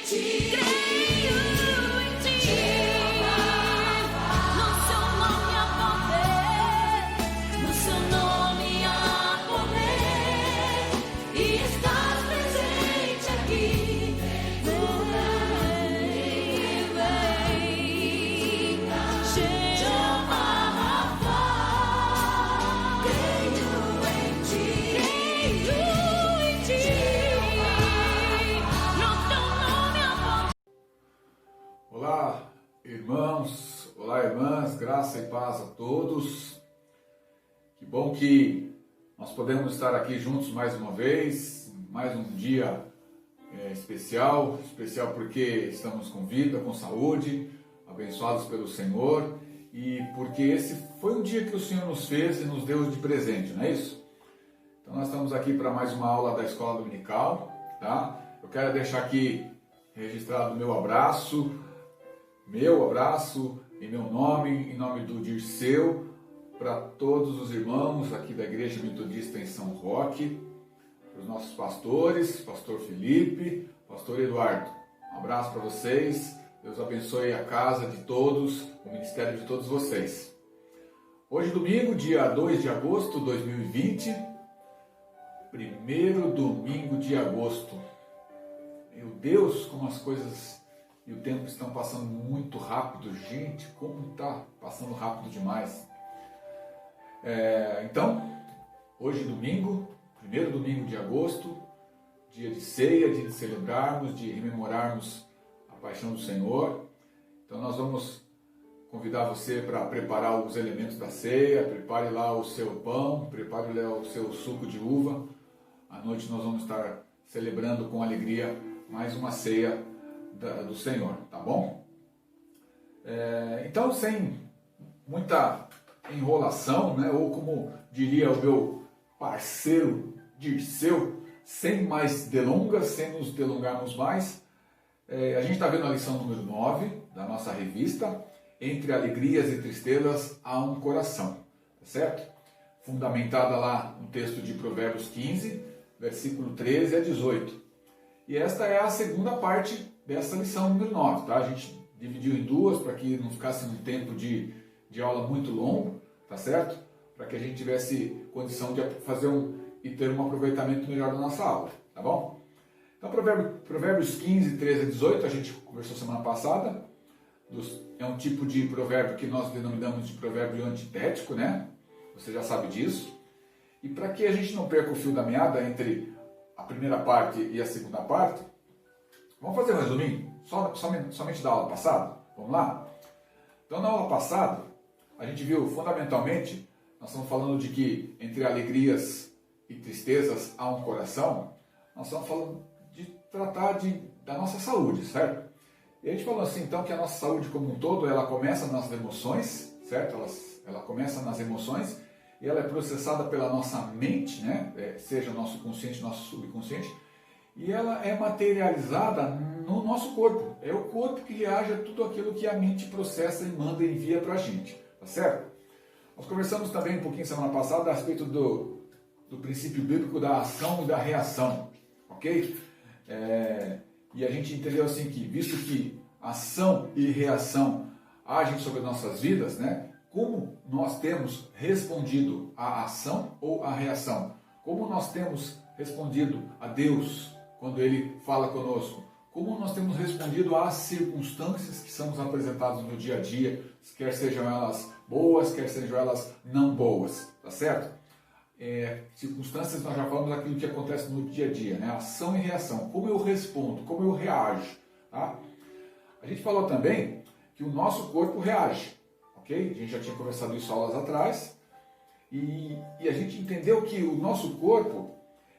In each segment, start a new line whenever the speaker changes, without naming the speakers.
ti, creio em ti. No seu nome há poder, no seu nome há poder, e estás presente aqui.
Olá, irmãos, olá, irmãs, graça e paz a todos. Que bom que nós podemos estar aqui juntos mais uma vez, mais um dia especial porque estamos com vida, com saúde, abençoados pelo Senhor e porque esse foi um dia que o Senhor nos fez e nos deu de presente, não é isso? Então nós estamos aqui para mais uma aula da Escola Dominical, tá? Eu quero deixar aqui registrado meu abraço em meu nome, em nome do Dirceu, para todos os irmãos aqui da Igreja Metodista em São Roque, para os nossos pastores, pastor Felipe, pastor Eduardo. Um abraço para vocês, Deus abençoe a casa de todos, o ministério de todos vocês. Hoje domingo, dia 2 de agosto de 2020, primeiro domingo de agosto. Meu Deus, como as coisas e o tempo estão passando muito rápido, gente, como está passando rápido demais. Então, hoje domingo, primeiro domingo de agosto, dia de ceia, dia de celebrarmos, de rememorarmos a paixão do Senhor. Então nós vamos convidar você para preparar os elementos da ceia, prepare lá o seu pão, prepare lá o seu suco de uva. À noite nós vamos estar celebrando com alegria mais uma ceia do Senhor, tá bom? Então, sem muita enrolação, né, ou como diria o meu parceiro Dirceu, sem mais delongas, sem nos delongarmos mais, a gente está vendo a lição número 9 da nossa revista, Entre Alegrias e Tristezas há um Coração, tá certo? Fundamentada lá no texto de Provérbios 15, versículo 13 a 18. E esta é a segunda parte dessa lição número 9, tá? A gente dividiu em duas para que não ficasse um tempo de aula muito longo, tá certo? Para que a gente tivesse condição de fazer e ter um aproveitamento melhor da nossa aula, tá bom? Então, Provérbios 15, 13 a 18, a gente conversou semana passada, é um tipo de provérbio que nós denominamos de provérbio antitético, né? Você já sabe disso. E para que a gente não perca o fio da meada entre a primeira parte e a segunda parte, vamos fazer um resuminho, somente da aula passada? Vamos lá? Então, na aula passada, a gente viu fundamentalmente, nós estamos falando de que entre alegrias e tristezas há um coração, nós estamos falando de tratar da nossa saúde, certo? E a gente falou assim, então, que a nossa saúde como um todo, ela começa nas emoções, certo? Ela começa nas emoções e ela é processada pela nossa mente, né? Seja nosso consciente, nosso subconsciente, e ela é materializada no nosso corpo. É o corpo que reage a tudo aquilo que a mente processa e manda e envia para a gente, tá certo? Nós conversamos também um pouquinho semana passada a respeito do princípio bíblico da ação e da reação, ok? E a gente entendeu assim que, visto que ação e reação agem sobre as nossas vidas, né? Como nós temos respondido à ação ou à reação? Como nós temos respondido a Deus quando Ele fala conosco? Como nós temos respondido às circunstâncias que são nos apresentadas no dia a dia, quer sejam elas boas, quer sejam elas não boas, tá certo? Circunstâncias, nós já falamos daquilo que acontece no dia a dia, né? Ação e reação, como eu respondo, como eu reajo, tá? A gente falou também que o nosso corpo reage, ok? A gente já tinha conversado isso aulas atrás, e a gente entendeu que o nosso corpo,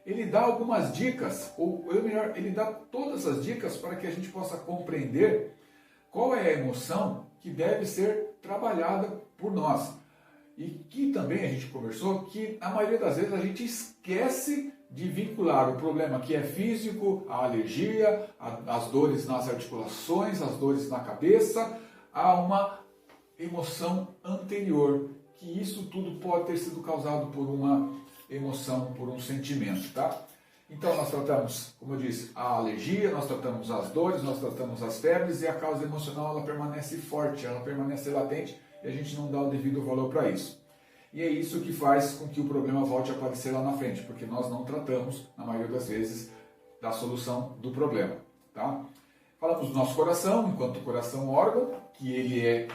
ele dá algumas dicas, ou melhor, ele dá todas as dicas para que a gente possa compreender qual é a emoção que deve ser trabalhada por nós. E que também a gente conversou que a maioria das vezes a gente esquece de vincular o problema que é físico, a alergia, as dores nas articulações, as dores na cabeça, a uma emoção anterior, que isso tudo pode ter sido causado por uma emoção, por um sentimento, tá? Então nós tratamos, como eu disse, a alergia, nós tratamos as dores, nós tratamos as febres e a causa emocional ela permanece forte, ela permanece latente e a gente não dá o devido valor para isso. E é isso que faz com que o problema volte a aparecer lá na frente, porque nós não tratamos, na maioria das vezes, da solução do problema. Tá? Falamos do nosso coração, enquanto coração órgão, que ele é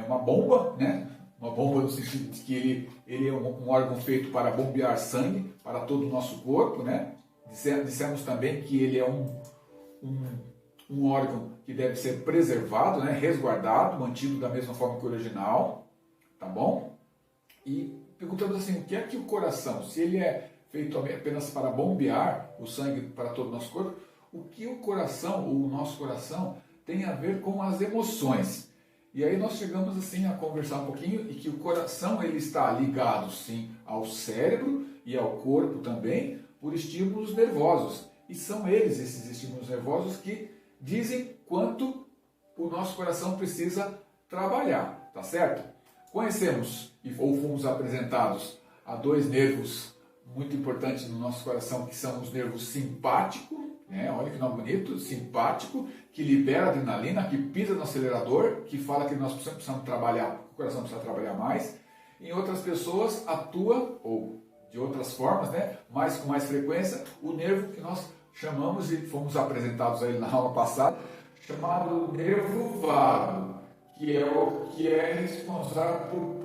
uma bomba, né? Uma bomba no sentido de que ele é um órgão feito para bombear sangue para todo o nosso corpo, né? Dissemos também que ele é um órgão que deve ser preservado, né? Resguardado, mantido da mesma forma que o original, tá bom? E perguntamos assim, o que é que o coração, se ele é feito apenas para bombear o sangue para todo o nosso corpo, o que o coração, ou o nosso coração, tem a ver com as emoções? E aí nós chegamos assim a conversar um pouquinho e que o coração ele está ligado sim ao cérebro e ao corpo também por estímulos nervosos. E são eles, esses estímulos nervosos, que dizem quanto o nosso coração precisa trabalhar, tá certo? Conhecemos ou fomos apresentados a dois nervos muito importantes no nosso coração, que são os nervos simpático, né? Olha que nome bonito, simpático, que libera adrenalina, que pisa no acelerador, que fala que nós precisamos trabalhar, o coração precisa trabalhar mais. Em outras pessoas atua, ou de outras formas, né? Mas com mais frequência, o nervo que nós chamamos, e fomos apresentados a ele na aula passada, chamado nervo vago, que é o que é responsável por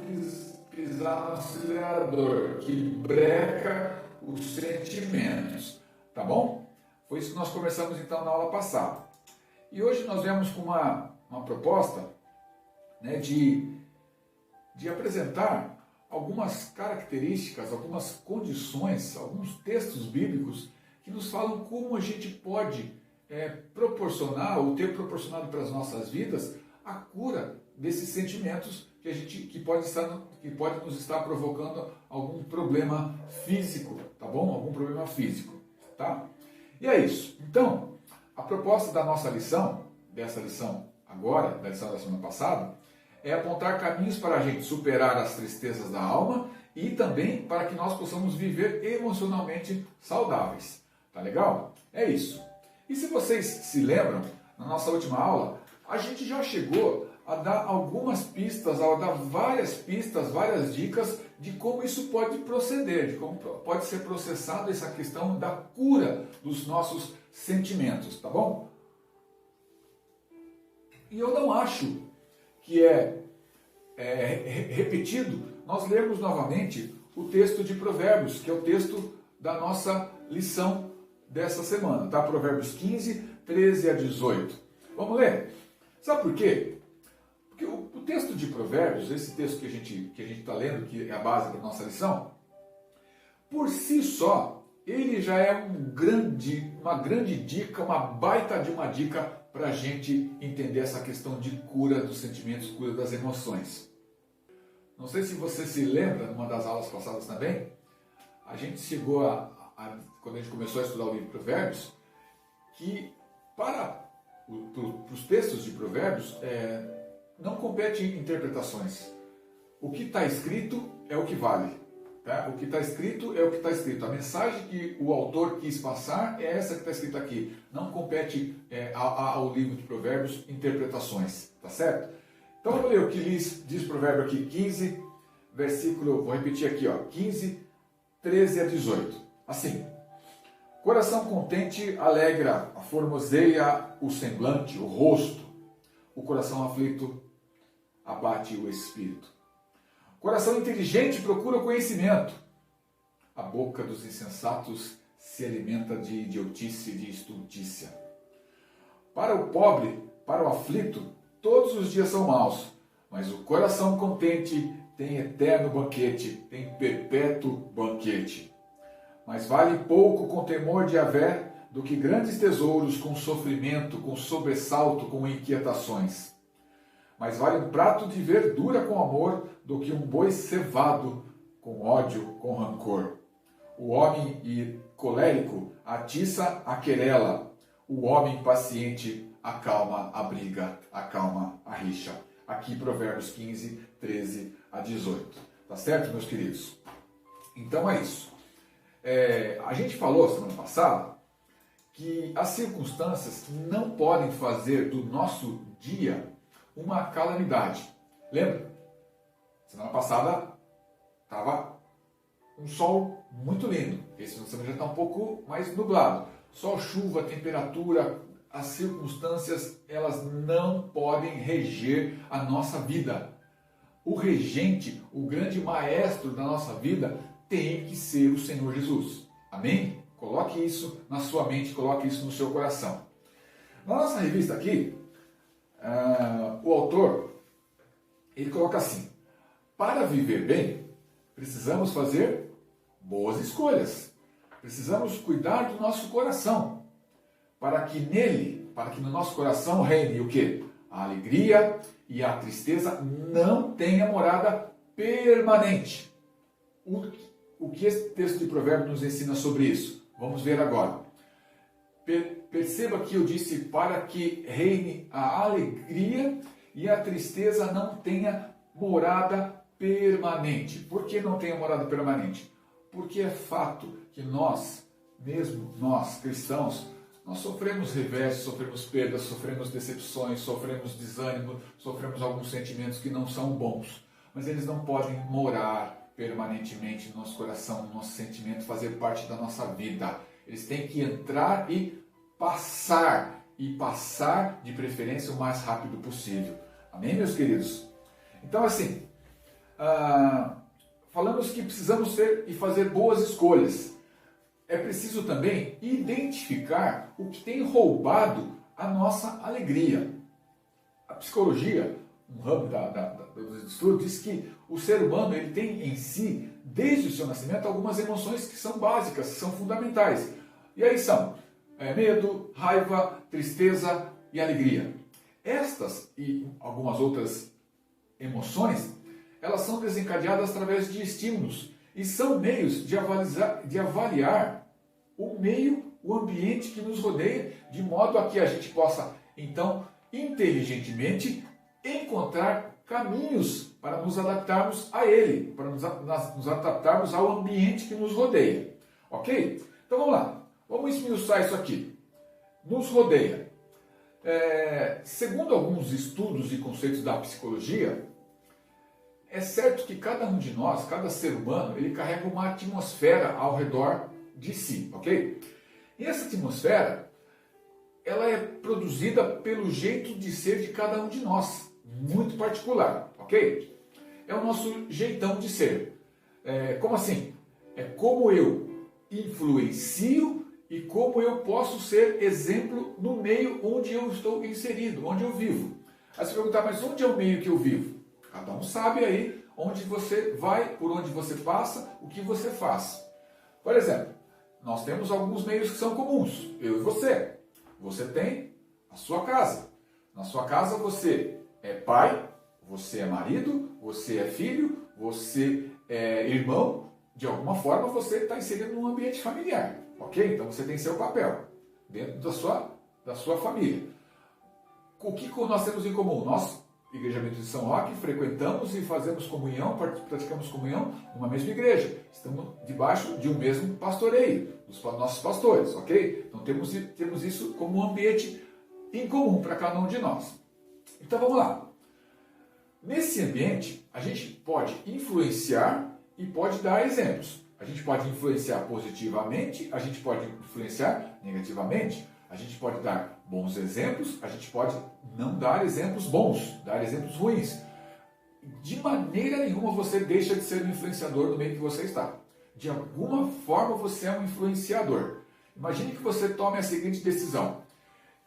pisar no acelerador, que breca os sentimentos, tá bom? Foi isso que nós conversamos então na aula passada. E hoje nós viemos com uma proposta, né, de apresentar algumas características, algumas condições, alguns textos bíblicos que nos falam como a gente pode proporcionar ou ter proporcionado para as nossas vidas a cura desses sentimentos que pode nos estar provocando algum problema físico, tá bom? Algum problema físico, tá? E é isso. Então, a proposta da nossa lição, dessa lição agora, da lição da semana passada, é apontar caminhos para a gente superar as tristezas da alma e também para que nós possamos viver emocionalmente saudáveis. Tá legal? É isso. E se vocês se lembram, na nossa última aula, a gente já chegou a dar algumas pistas, a dar várias pistas, várias dicas de como isso pode proceder, de como pode ser processado essa questão da cura dos nossos sentimentos, tá bom? E eu não acho que é repetido nós lermos novamente o texto de Provérbios, que é o texto da nossa lição dessa semana, tá? Provérbios 15, 13 a 18. Vamos ler? Sabe por quê? Porque o texto de Provérbios, esse texto que a gente está lendo, que é a base da nossa lição, por si só, ele já é uma grande dica, uma baita de uma dica para a gente entender essa questão de cura dos sentimentos, cura das emoções. Não sei se você se lembra, numa das aulas passadas também, a gente chegou quando a gente começou a estudar o livro de Provérbios, que para os textos de Provérbios, não compete interpretações. O que está escrito é o que vale. Tá? O que está escrito é o que está escrito. A mensagem que o autor quis passar é essa que está escrita aqui. Não compete ao livro de Provérbios interpretações. Tá certo? Então vamos ler o que diz Provérbio aqui, 15, versículo, vou repetir aqui, 15, 13 a 18. Assim: coração contente alegra, formoseia o semblante, o rosto. O coração aflito abate o espírito. Coração inteligente procura o conhecimento. A boca dos insensatos se alimenta de idiotice e de estultícia. Para o pobre, para o aflito, todos os dias são maus, mas o coração contente tem eterno banquete, tem perpétuo banquete. Mas vale pouco com temor de Yahvé do que grandes tesouros com sofrimento, com sobressalto, com inquietações. Mas vale um prato de verdura com amor do que um boi cevado com ódio, com rancor. O homem colérico atiça a querela, o homem paciente acalma a briga, acalma a rixa. Aqui Provérbios 15, 13 a 18. Tá certo, meus queridos? Então é isso. A gente falou semana passada que as circunstâncias não podem fazer do nosso dia uma calamidade. Lembra? Semana passada estava um sol muito lindo. Esse fim de semana já está um pouco mais nublado. Sol, chuva, temperatura, as circunstâncias, elas não podem reger a nossa vida. O regente, o grande maestro da nossa vida tem que ser o Senhor Jesus. Amém? Coloque isso na sua mente, coloque isso no seu coração. Na nossa revista aqui, o autor, ele coloca assim: para viver bem, precisamos fazer boas escolhas. Precisamos cuidar do nosso coração, para que no nosso coração reine o quê? A alegria e a tristeza não tenha morada permanente. O que esse texto de Provérbios nos ensina sobre isso? Vamos ver agora. Perceba que eu disse para que reine a alegria e a tristeza não tenha morada permanente. Por que não tenha morada permanente? Porque é fato que nós, mesmo nós cristãos, nós sofremos revés, sofremos perdas, sofremos decepções, sofremos desânimo, sofremos alguns sentimentos que não são bons. Mas eles não podem morar permanentemente no nosso coração, no nosso sentimento, fazer parte da nossa vida. Eles têm que entrar e passar de preferência o mais rápido possível. Amém, meus queridos? Então, assim, falamos que precisamos ser e fazer boas escolhas. É preciso também identificar o que tem roubado a nossa alegria. A psicologia, um ramo dos estudos, diz que o ser humano ele tem em si, desde o seu nascimento, algumas emoções que são básicas, que são fundamentais. E aí são medo, raiva, tristeza e alegria. Estas e algumas outras emoções, elas são desencadeadas através de estímulos e são meios de avaliar o ambiente que nos rodeia, de modo a que a gente possa, então, inteligentemente encontrar caminhos para nos adaptarmos a ele, para nos adaptarmos ao ambiente que nos rodeia. Ok? Então vamos lá. Vamos esmiuçar isso aqui. Nos rodeia. Segundo alguns estudos e conceitos da psicologia, é certo que cada um de nós, cada ser humano, ele carrega uma atmosfera ao redor de si, ok? E essa atmosfera, ela é produzida pelo jeito de ser de cada um de nós, muito particular, ok? É o nosso jeitão de ser. Como assim? É como eu influencio e como eu posso ser exemplo no meio onde eu estou inserido, onde eu vivo. Aí você perguntar, mas onde é o meio que eu vivo? Cada um sabe aí onde você vai, por onde você passa, o que você faz. Por exemplo, nós temos alguns meios que são comuns, eu e você. Você tem a sua casa. Na sua casa você é pai, você é marido, você é filho, você é irmão. De alguma forma você está inserido num ambiente familiar, ok? Então você tem seu papel dentro da sua família. O que nós temos em comum? Nós, Igreja Metodista de São Roque, frequentamos e fazemos comunhão, praticamos comunhão numa mesma igreja. Estamos debaixo de um mesmo pastoreio, dos nossos pastores, ok? Então temos isso como um ambiente em comum para cada um de nós. Então vamos lá. Nesse ambiente, a gente pode influenciar e pode dar exemplos. A gente pode influenciar positivamente, a gente pode influenciar negativamente, a gente pode dar bons exemplos, a gente pode não dar exemplos bons, dar exemplos ruins. De maneira nenhuma você deixa de ser um influenciador no meio que você está. De alguma forma você é um influenciador. Imagine que você tome a seguinte decisão: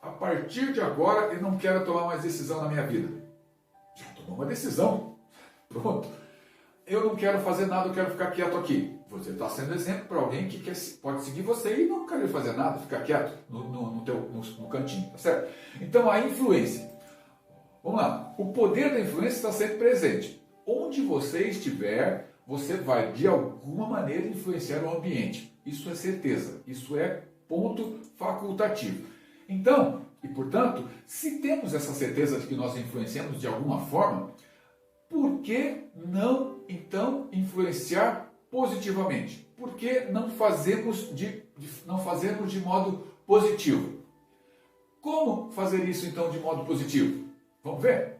a partir de agora eu não quero tomar mais decisão na minha vida. Já tomou uma decisão. Pronto. Eu não quero fazer nada, eu quero ficar quieto aqui. Você está sendo exemplo para alguém que pode seguir você e não querer fazer nada, ficar quieto no cantinho, tá certo? Então a influência. Vamos lá. O poder da influência está sempre presente. Onde você estiver, você vai de alguma maneira influenciar o ambiente. Isso é certeza. Isso é ponto facultativo. Então, e portanto, se temos essa certeza de que nós influenciamos de alguma forma, por que não então influenciar positivamente. Por que não fazemos de modo positivo? Como fazer isso então de modo positivo? Vamos ver?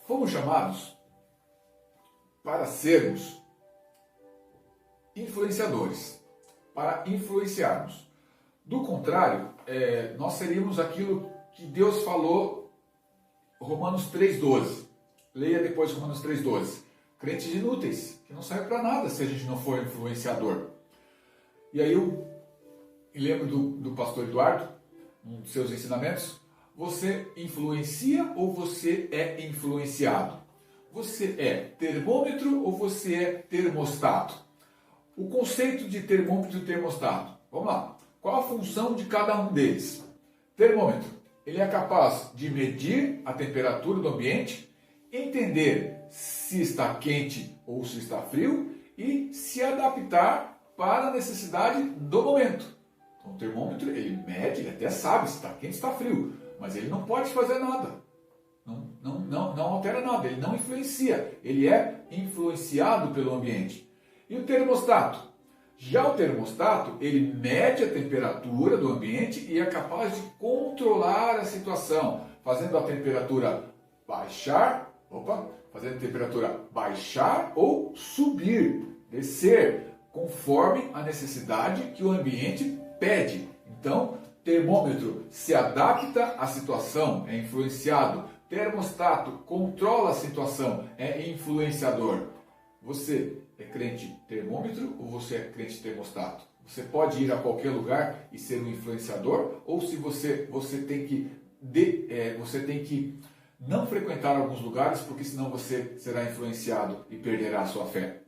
Fomos chamados para sermos influenciadores, para influenciarmos. Do contrário, nós seríamos aquilo que Deus falou, Romanos 3,12. Leia depois Romanos 3,12. Crentes inúteis, que não servem para nada se a gente não for influenciador. E aí eu lembro do pastor Eduardo, um dos seus ensinamentos: você influencia ou você é influenciado? Você é termômetro ou você é termostato? O conceito de termômetro e termostato. Vamos lá. Qual a função de cada um deles? Termômetro. Ele é capaz de medir a temperatura do ambiente, entender se está quente ou se está frio e se adaptar para a necessidade do momento. Então, o termômetro, ele mede, ele até sabe se está quente ou se está frio, mas ele não pode fazer nada. Não altera nada, ele não influencia, ele é influenciado pelo ambiente. E o termostato? Já o termostato, ele mede a temperatura do ambiente e é capaz de controlar a situação, fazendo a temperatura baixar ou subir, descer, conforme a necessidade que o ambiente pede. Então, termômetro se adapta à situação, é influenciado. Termostato controla a situação, é influenciador. Você é crente termômetro ou você é crente termostato? Você pode ir a qualquer lugar e ser um influenciador, ou se você tem que não frequentar alguns lugares, porque senão você será influenciado e perderá a sua fé.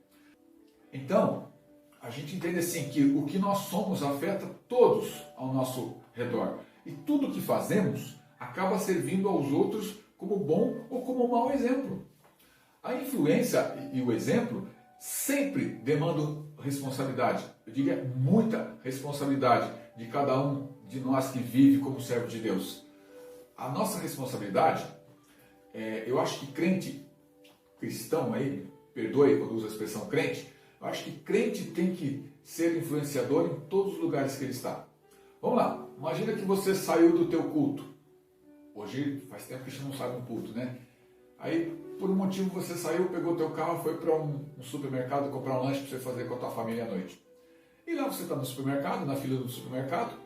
Então, a gente entende assim que o que nós somos afeta todos ao nosso redor. E tudo que fazemos acaba servindo aos outros como bom ou como mau exemplo. A influência e o exemplo sempre demandam responsabilidade. Eu diria muita responsabilidade de cada um de nós que vive como servo de Deus. A nossa responsabilidade, eu acho que crente, cristão aí, perdoe quando uso a expressão crente, eu acho que crente tem que ser influenciador em todos os lugares que ele está. Vamos lá, imagina que você saiu do teu culto. Hoje faz tempo que a gente não sai de um culto, né? Aí, por um motivo, você saiu, pegou teu carro, foi para um supermercado comprar um lanche para você fazer com a tua família à noite. E lá você está no supermercado, na fila do supermercado,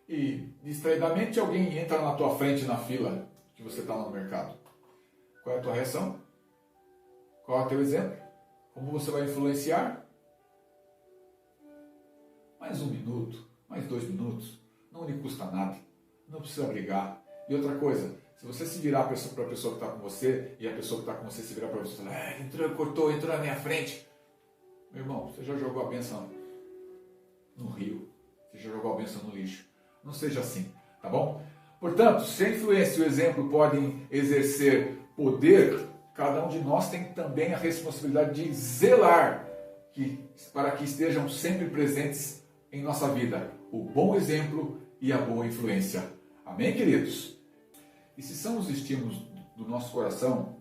e distraidamente alguém entra na tua frente na fila que você está no mercado. Qual é a tua reação? Qual é o teu exemplo? Como você vai influenciar? Mais 1 minuto, mais 2 minutos, não lhe custa nada, não precisa brigar. E outra coisa, se você se virar para a pessoa que está com você, e a pessoa que está com você se virar para você e falar, entrou na minha frente. Meu irmão, você já jogou a bênção no rio, você já jogou a bênção no lixo. Não seja assim, tá bom? Portanto, se a influência e o exemplo podem exercer poder, cada um de nós tem também a responsabilidade de zelar para que estejam sempre presentes em nossa vida o bom exemplo e a boa influência. Amém, queridos? E se são os estímulos do nosso coração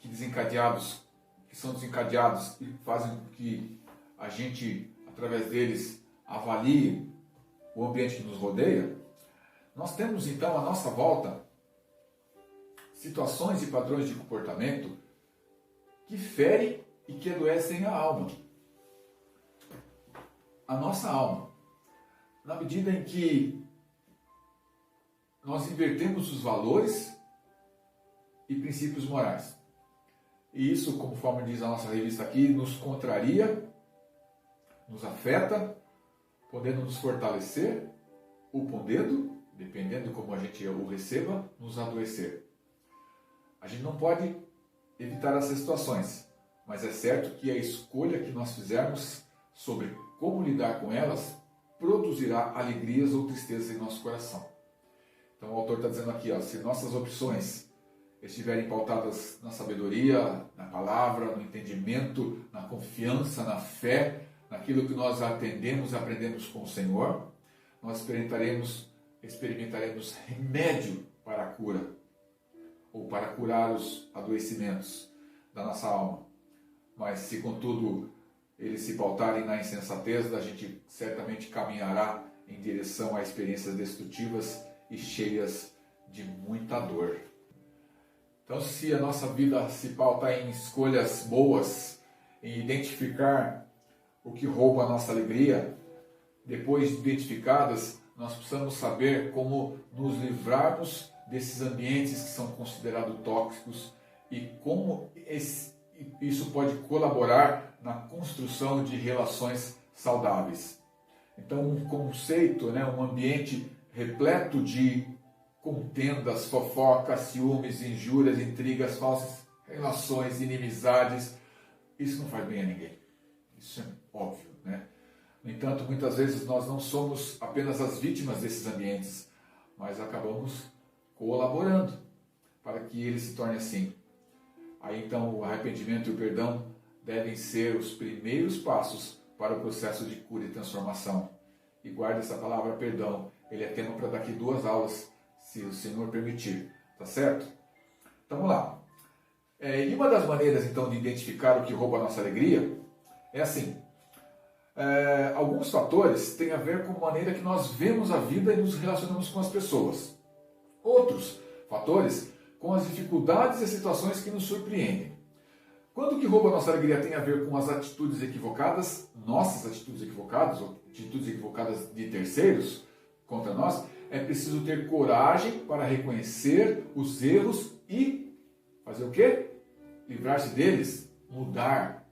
que são desencadeados e fazem com que a gente, através deles, avalie o ambiente que nos rodeia, nós temos então à nossa volta situações e padrões de comportamento que ferem e que adoecem a alma. A nossa alma. Na medida em que nós invertemos os valores e princípios morais. E isso, conforme diz a nossa revista aqui, nos contraria, nos afeta, podendo nos fortalecer, ou podendo, dependendo de como a gente o receba, nos adoecer. A gente não pode evitar essas situações, mas é certo que a escolha que nós fizermos sobre como lidar com elas produzirá alegrias ou tristezas em nosso coração. Então o autor está dizendo aqui, se nossas opções estiverem pautadas na sabedoria, na palavra, no entendimento, na confiança, na fé, naquilo que nós atendemos e aprendemos com o Senhor, nós experimentaremos remédio para a cura, ou para curar os adoecimentos da nossa alma. Mas se contudo eles se pautarem na insensatez, a gente certamente caminhará em direção a experiências destrutivas e cheias de muita dor. Então, se a nossa vida se pauta em escolhas boas, em identificar o que rouba a nossa alegria, depois de identificadas, nós precisamos saber como nos livrarmos desses ambientes que são considerados tóxicos e como isso pode colaborar na construção de relações saudáveis. Então, um conceito, um ambiente repleto de contendas, fofocas, ciúmes, injúrias, intrigas, falsas relações, inimizades, isso não faz bem a ninguém. Isso é óbvio, né? No entanto, muitas vezes nós não somos apenas as vítimas desses ambientes, mas acabamos colaborando para que ele se torne assim. Aí então o arrependimento e o perdão devem ser os primeiros passos para o processo de cura e transformação. E guarde essa palavra perdão, ele é tema para daqui 2 aulas, se o Senhor permitir, tá certo? Então vamos lá. E uma das maneiras então de identificar o que rouba a nossa alegria é assim. Alguns fatores têm a ver com a maneira que nós vemos a vida e nos relacionamos com as pessoas. Outros fatores com as dificuldades e situações que nos surpreendem. Quando o que rouba a nossa alegria tem a ver com as atitudes equivocadas, nossas atitudes equivocadas, ou atitudes equivocadas de terceiros contra nós, é preciso ter coragem para reconhecer os erros e fazer o quê? Livrar-se deles, mudar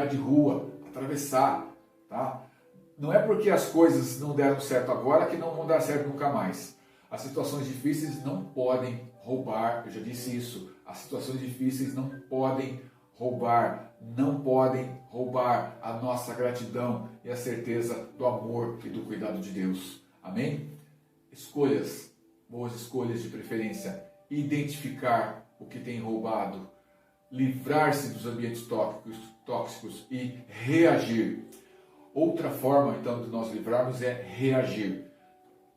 de rua, atravessar, tá? Não é porque as coisas não deram certo agora que não vão dar certo nunca mais. As situações difíceis não podem roubar, eu já disse isso, as situações difíceis não podem roubar a nossa gratidão e a certeza do amor e do cuidado de Deus. Amém? Escolhas, boas escolhas de preferência, identificar o que tem roubado, livrar-se dos ambientes tóxicos e reagir. Outra forma, então, de nós livrarmos é reagir.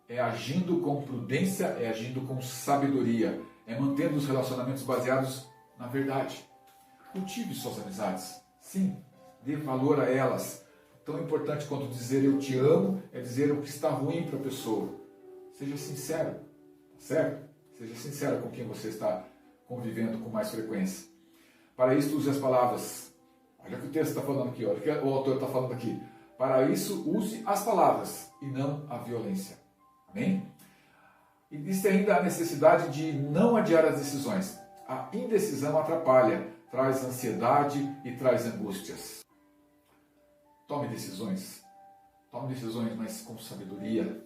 É agindo com prudência, é agindo com sabedoria, é mantendo os relacionamentos baseados na verdade. Cultive suas amizades. Sim, dê valor a elas. Tão importante quanto dizer eu te amo é dizer o que está ruim para a pessoa. Seja sincero, tá certo? Seja sincero com quem você está convivendo com mais frequência. Para isso, use as palavras. Olha o que o texto está falando aqui, olha o que o autor está falando aqui. Para isso, use as palavras e não a violência. Amém? E existe ainda a necessidade de não adiar as decisões. A indecisão atrapalha, traz ansiedade e traz angústias. Tome decisões, mas com sabedoria.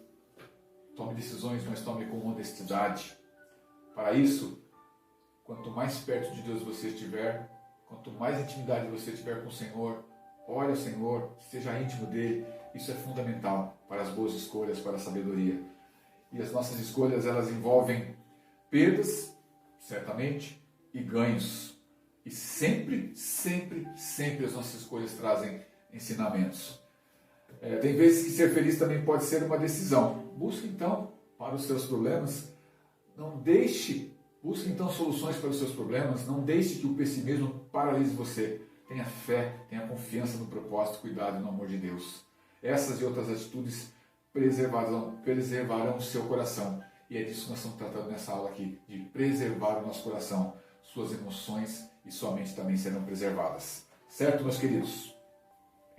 Tome decisões, mas tome com honestidade. Para isso, quanto mais perto de Deus você estiver, quanto mais intimidade você tiver com o Senhor, ore ao Senhor, esteja íntimo dele. Isso é fundamental para as boas escolhas, para a sabedoria. E as nossas escolhas, elas envolvem perdas, certamente, e ganhos. E sempre as nossas escolhas trazem ensinamentos. Tem vezes que ser feliz também pode ser uma decisão. Busque então para os seus problemas. Busque então soluções para os seus problemas. Não deixe que o pessimismo paralise você. Tenha fé, tenha confiança no propósito, cuidado e no amor de Deus. Essas e outras atitudes preservarão o seu coração. E é disso que nós estamos tratando nessa aula aqui, de preservar o nosso coração. Suas emoções e sua mente também serão preservadas. Certo, meus queridos?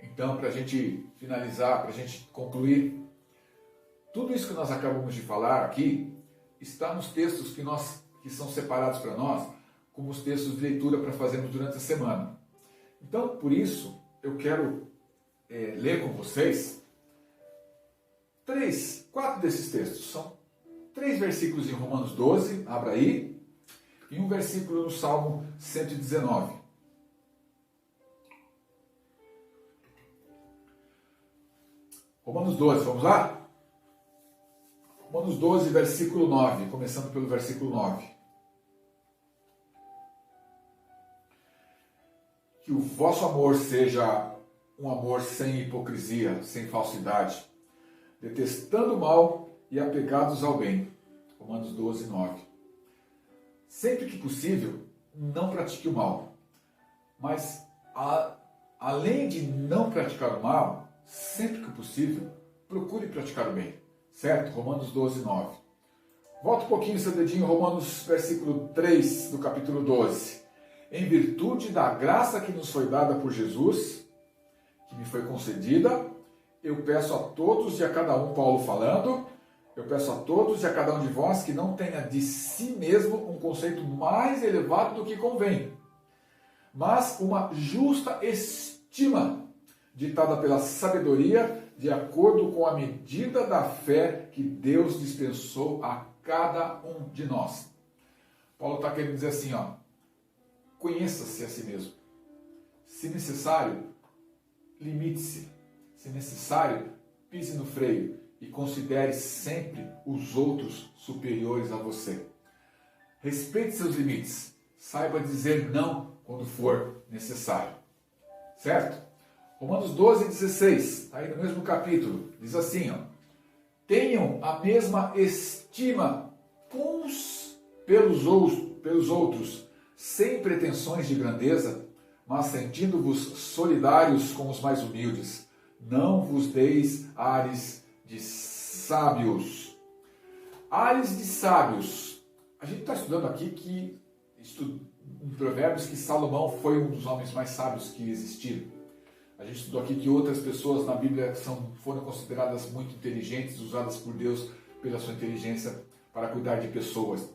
Então, para a gente finalizar, para a gente concluir, tudo isso que nós acabamos de falar aqui está nos textos que são separados para nós como os textos de leitura para fazermos durante a semana. Então, por isso, eu quero ler com vocês 4 desses textos. São 3 versículos em Romanos 12, abra aí, e um versículo no Salmo 119. Romanos 12, vamos lá? Romanos 12, versículo 9, começando pelo versículo 9. Que o vosso amor seja um amor sem hipocrisia, sem falsidade, detestando o mal e apegados ao bem. Romanos 12, 9. Sempre que possível, não pratique o mal, mas além de não praticar o mal, sempre que possível, procure praticar o bem. Certo? Romanos 12, 9. Volta um pouquinho seu dedinho, Romanos versículo 3 do capítulo 12. Em virtude da graça que nos foi dada por Jesus, que me foi concedida, eu peço a todos e a cada um, Paulo falando, eu peço a todos e a cada um de vós que não tenha de si mesmo um conceito mais elevado do que convém, mas uma justa estima, ditada pela sabedoria, de acordo com a medida da fé que Deus dispensou a cada um de nós. Paulo está querendo dizer assim, ó, conheça-se a si mesmo. Se necessário, limite-se. Se necessário, pise no freio e considere sempre os outros superiores a você. Respeite seus limites. Saiba dizer não quando for necessário. Certo? Romanos 12, 16, está aí no mesmo capítulo, diz assim, ó, tenham a mesma estima uns pelos outros, sem pretensões de grandeza, mas sentindo-vos solidários com os mais humildes. Não vos deis ares de sábios. Ares de sábios. A gente está estudando aqui em Provérbios que Salomão foi um dos homens mais sábios que existiram. A gente estudou aqui que outras pessoas na Bíblia foram consideradas muito inteligentes, usadas por Deus pela sua inteligência para cuidar de pessoas.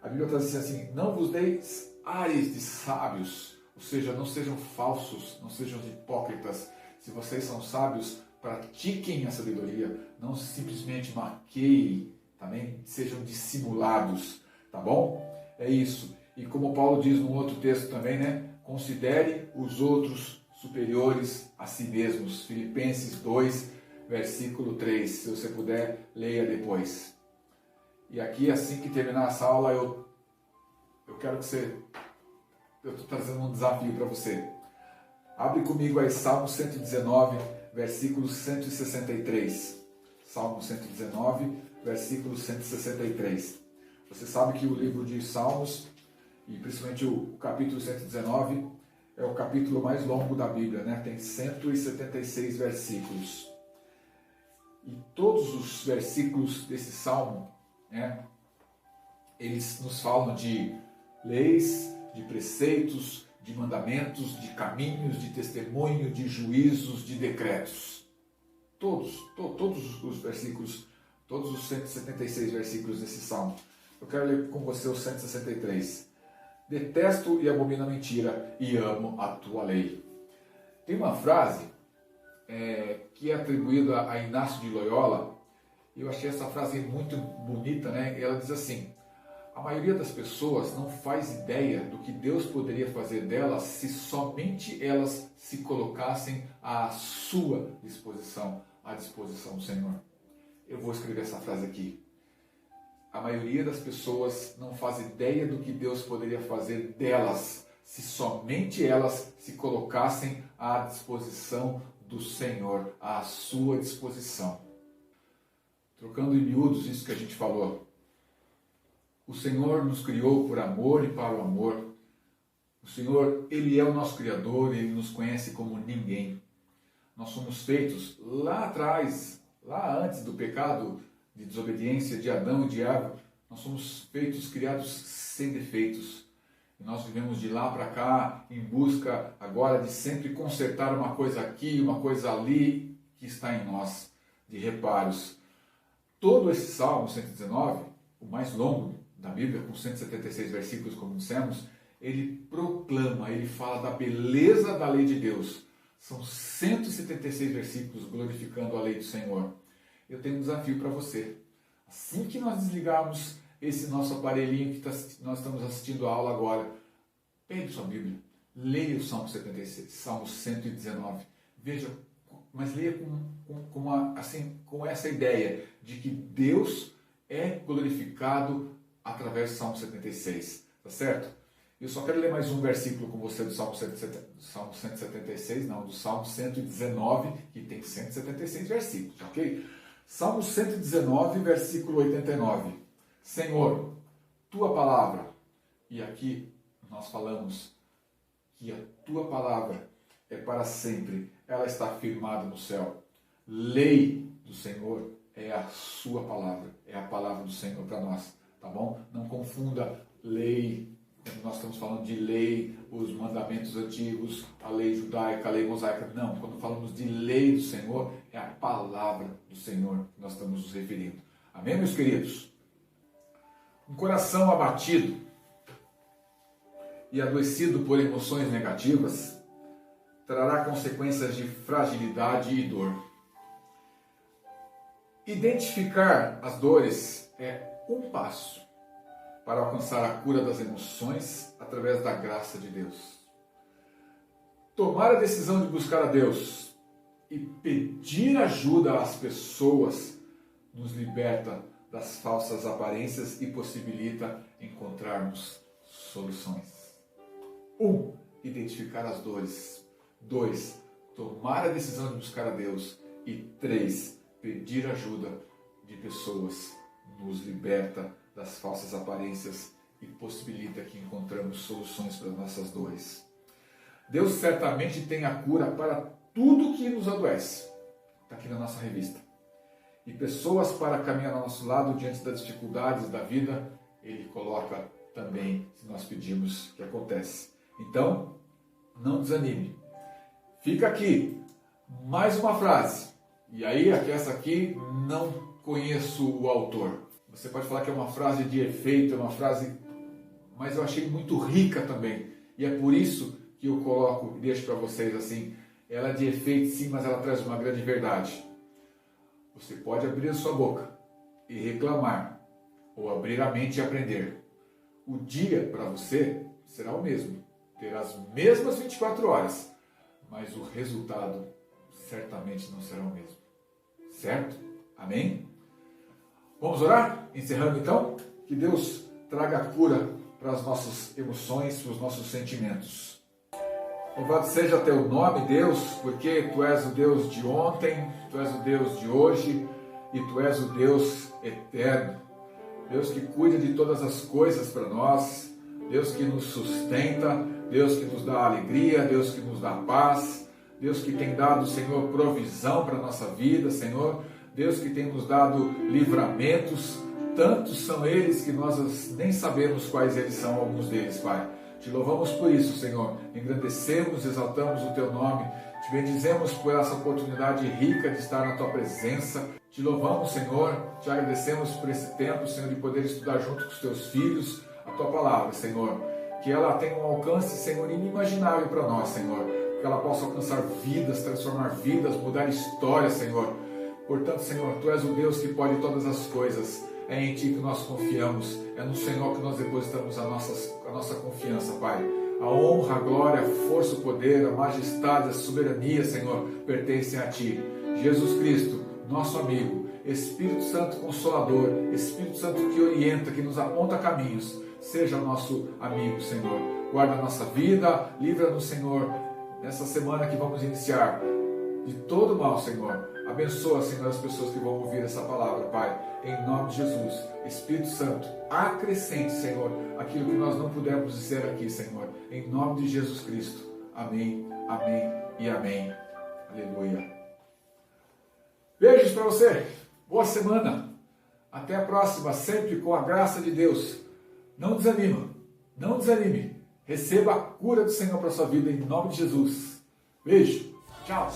A Bíblia está dizendo assim, não vos deis ares de sábios, ou seja, não sejam falsos, não sejam hipócritas. Se vocês são sábios, pratiquem a sabedoria, não simplesmente maqueiem, também sejam dissimulados, tá bom? É isso. E como Paulo diz num outro texto também, né? Considere os outros superiores a si mesmos. Filipenses 2, versículo 3. Se você puder, leia depois. E aqui, assim que terminar essa aula, eu quero que você... Eu estou trazendo um desafio para você. Abre comigo aí Salmo 119, versículo 163. Salmo 119, versículo 163. Você sabe que o livro de Salmos, e principalmente o capítulo 119, é o capítulo mais longo da Bíblia, né? Tem 176 versículos. E todos os versículos desse salmo, né, eles nos falam de leis, de preceitos, de mandamentos, de caminhos, de testemunho, de juízos, de decretos. Todos os versículos, todos os 176 versículos desse salmo. Eu quero ler com você os 163. Detesto e abomino a mentira e amo a tua lei. Tem uma frase que é atribuída a Inácio de Loyola, e eu achei essa frase muito bonita, né? Ela diz assim, a maioria das pessoas não faz ideia do que Deus poderia fazer delas se somente elas se colocassem à sua disposição, à disposição do Senhor. Eu vou escrever essa frase aqui. A maioria das pessoas não faz ideia do que Deus poderia fazer delas se somente elas se colocassem à disposição do Senhor, à sua disposição. Trocando em miúdos isso que a gente falou. O Senhor nos criou por amor e para o amor. O Senhor, Ele é o nosso Criador, Ele nos conhece como ninguém. Nós somos feitos lá atrás, lá antes do pecado de desobediência de Adão e de Eva, nós somos feitos, criados sem defeitos. E nós vivemos de lá para cá em busca agora de sempre consertar uma coisa aqui, uma coisa ali que está em nós, de reparos. Todo esse Salmo 119, o mais longo da Bíblia, com 176 versículos, como dissemos, ele proclama, ele fala da beleza da lei de Deus. São 176 versículos glorificando a lei do Senhor. Eu tenho um desafio para você. Assim que nós desligarmos esse nosso aparelhinho que nós estamos assistindo a aula agora, pegue sua Bíblia, leia o Salmo 76, Salmo 119. Veja, mas leia com essa ideia de que Deus é glorificado através do Salmo 76. Tá certo? Eu só quero ler mais um versículo com você do Salmo 176, não, do Salmo 119, que tem 176 versículos, ok? Salmo 119, versículo 89. Senhor, tua palavra, e aqui nós falamos que a tua palavra é para sempre, ela está firmada no céu. Lei do Senhor é a sua palavra, é a palavra do Senhor para nós, tá bom? Não confunda lei, quando nós estamos falando de lei, os mandamentos antigos, a lei judaica, a lei mosaica. Não, quando falamos de lei do Senhor, é a palavra do Senhor que nós estamos nos referindo. Amém, meus queridos? Um coração abatido e adoecido por emoções negativas trará consequências de fragilidade e dor. Identificar as dores é um passo para alcançar a cura das emoções através da graça de Deus. Tomar a decisão de buscar a Deus e pedir ajuda às pessoas nos liberta das falsas aparências e possibilita encontrarmos soluções. 1. Identificar as dores. 2. Tomar a decisão de buscar a Deus. E 3. Pedir ajuda de pessoas nos liberta das falsas aparências e possibilita que encontramos soluções para as nossas dores. Deus certamente tem a cura para tudo que nos adoece. Está aqui na nossa revista. E pessoas para caminhar ao nosso lado diante das dificuldades da vida, Ele coloca também, se nós pedirmos, que acontece. Então, não desanime. Fica aqui mais uma frase. E aí, essa aqui, não conheço o autor. Você pode falar que é uma frase de efeito, é uma frase, mas eu achei muito rica também. E é por isso que eu coloco e deixo para vocês assim. Ela é de efeito sim, mas ela traz uma grande verdade. Você pode abrir a sua boca e reclamar, ou abrir a mente e aprender. O dia para você será o mesmo. Terá as mesmas 24 horas, mas o resultado certamente não será o mesmo. Certo? Amém? Vamos orar? Encerrando então? Que Deus traga a cura para as nossas emoções, para os nossos sentimentos. Louvado seja teu nome, Deus, porque Tu és o Deus de ontem, Tu és o Deus de hoje e Tu és o Deus eterno. Deus que cuida de todas as coisas para nós, Deus que nos sustenta, Deus que nos dá alegria, Deus que nos dá paz, Deus que tem dado, Senhor, provisão para a nossa vida, Senhor, Deus que tem nos dado livramentos, tantos são eles que nós nem sabemos quais eles são, alguns deles, Pai. Te louvamos por isso, Senhor, engrandecemos, exaltamos o Teu nome, te bendizemos por essa oportunidade rica de estar na Tua presença, te louvamos, Senhor, te agradecemos por esse tempo, Senhor, de poder estudar junto com os Teus filhos a Tua palavra, Senhor, que ela tenha um alcance, Senhor, inimaginável para nós, Senhor, que ela possa alcançar vidas, transformar vidas, mudar histórias, Senhor. Portanto, Senhor, Tu és o Deus que pode todas as coisas. É em Ti que nós confiamos, é no Senhor que nós depositamos a nossa confiança, Pai. A honra, a glória, a força, o poder, a majestade, a soberania, Senhor, pertencem a Ti. Jesus Cristo, nosso amigo, Espírito Santo Consolador, Espírito Santo que orienta, que nos aponta caminhos, seja nosso amigo, Senhor. Guarda a nossa vida, livra-nos, Senhor, nessa semana que vamos iniciar, de todo mal, Senhor. Abençoa, Senhor, as pessoas que vão ouvir essa palavra, Pai. Em nome de Jesus, Espírito Santo, acrescente, Senhor, aquilo que nós não pudermos dizer aqui, Senhor. Em nome de Jesus Cristo. Amém, amém e amém. Aleluia. Beijos para você. Boa semana. Até a próxima, sempre com a graça de Deus. Não desanima, não desanime. Receba a cura do Senhor para a sua vida em nome de Jesus. Beijo. Tchau.